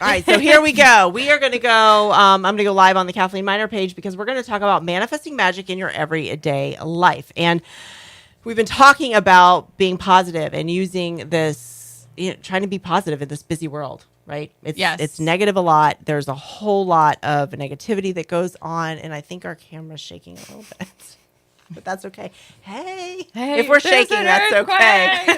All right, so here we go. We are going to go, I'm going to go live on the Cathlene Miner page because we're going to talk about manifesting magic in your everyday life. And we've been talking about being positive and using this, trying to be positive in this busy world, right? It's negative a lot. There's a whole lot of negativity that goes on, and I think our camera's shaking a little bit. But that's okay. Hey, if we're shaking, that's okay.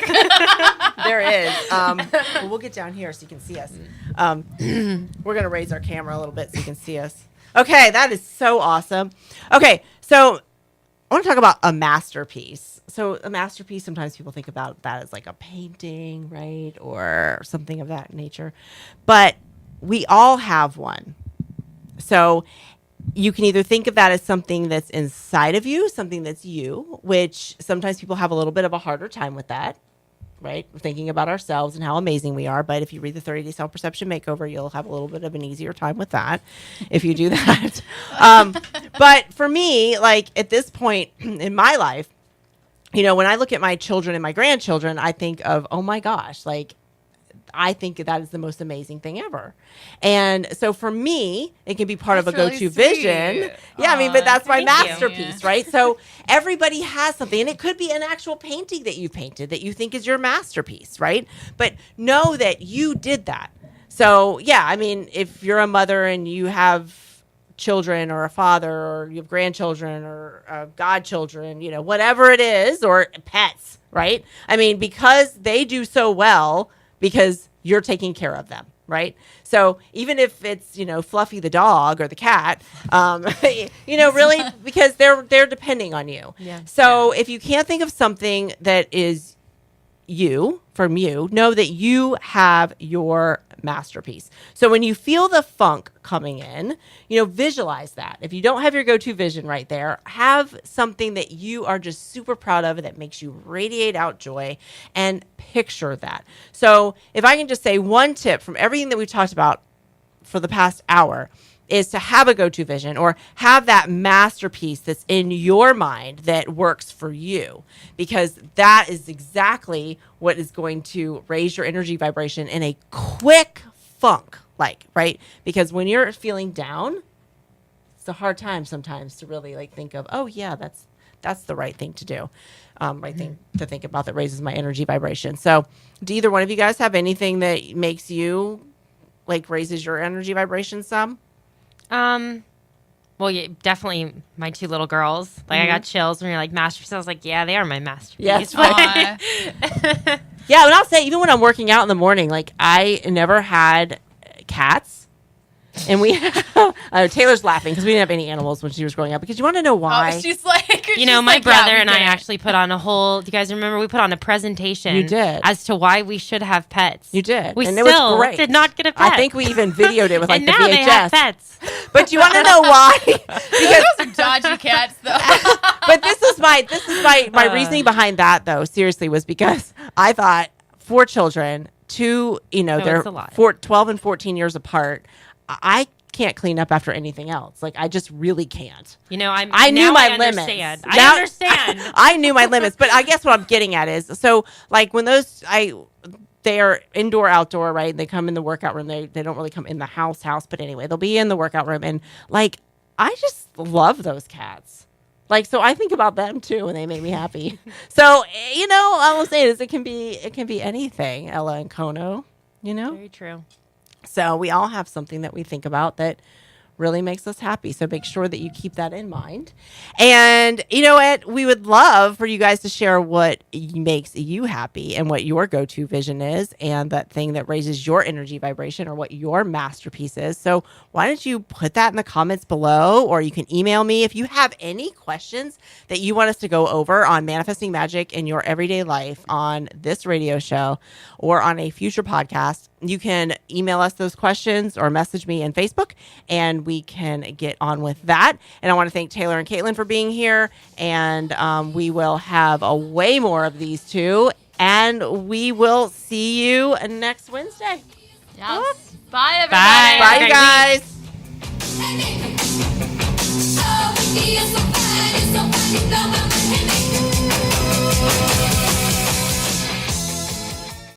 There is. Well, we'll get down here so you can see us. We're going to raise our camera a little bit so you can see us. Okay, that is so awesome. Okay, so I want to talk about a masterpiece. So a masterpiece, sometimes people think about that as like a painting, right? Or something of that nature. But we all have one. So you can either think of that as something that's inside of you, something that's you, which sometimes people have a little bit of a harder time with that, right? We're thinking about ourselves and how amazing we are. But if you read the 30-Day Self-Perception Makeover, you'll have a little bit of an easier time with that if you do that. But for me, like at this point in my life, when I look at my children and my grandchildren, I think of, oh my gosh, like I think that is the most amazing thing ever. And so for me, it can be part of a go-to vision. Yeah, but that's my masterpiece, right? So everybody has something, and it could be an actual painting that you've painted that you think is your masterpiece, right? But know that you did that. So yeah, if you're a mother and you have children or a father or you have grandchildren or godchildren, whatever it is, or pets, right? Because they do so well, because you're taking care of them, right? So even if it's, Fluffy the dog or the cat, really, because they're depending on you. Yeah. So if you can't think of something that is from you, know that you have your masterpiece. So when you feel the funk coming in, visualize that. If you don't have your go-to vision right there, have something that you are just super proud of that makes you radiate out joy, and picture that. So if I can just say one tip from everything that we've talked about for the past hour, is to have a go-to vision or have that masterpiece that's in your mind that works for you, because that is exactly what is going to raise your energy vibration in a quick funk, right? Because when you're feeling down, it's a hard time sometimes to really think of, oh yeah, that's the right thing to do. Right thing to think about that raises my energy vibration. So do either one of you guys have anything that makes you raises your energy vibration some? Well, yeah, definitely my two little girls. I got chills when you're masterpiece. I was like, yeah, they are my masterpiece. Yes. Yeah, and I'll say, even when I'm working out in the morning, I never had cats. And we Taylor's laughing because we didn't have any animals when she was growing up. Because you want to know why? She's like, my brother and I actually put on a whole. Do you guys remember we put on a presentation? You did. As to why we should have pets. You did. We it was great. Did not get a pet. I think we even videoed it with and the now VHS. They have pets. But you want to know why? Because those are dodgy cats, though. But this is my reasoning behind that, though. Seriously, was because I thought 4 children, 2, they're 12 and 14 years apart. I can't clean up after anything else. I just really can't. I knew my limits. I understand. I knew my limits, but I guess what I'm getting at is, so when they are indoor, outdoor, right? They come in the workout room. They don't really come in the house, but anyway, they'll be in the workout room, and I just love those cats. So I think about them too, and they make me happy. So all I'm saying is it can be anything. Ella and Kono, Very true. So we all have something that we think about that really makes us happy. So make sure that you keep that in mind. And you know what? We would love for you guys to share what makes you happy and what your go-to vision is, and that thing that raises your energy vibration, or what your masterpiece is. So why don't you put that in the comments below, or you can email me if you have any questions that you want us to go over on manifesting magic in your everyday life on this radio show or on a future podcast. You can email us those questions or message me in Facebook, and we can get on with that. And I want to thank Taylor and Caitlin for being here. And we will have a way more of these two. And we will see you next Wednesday. Yes. Bye, everybody. Bye, you guys.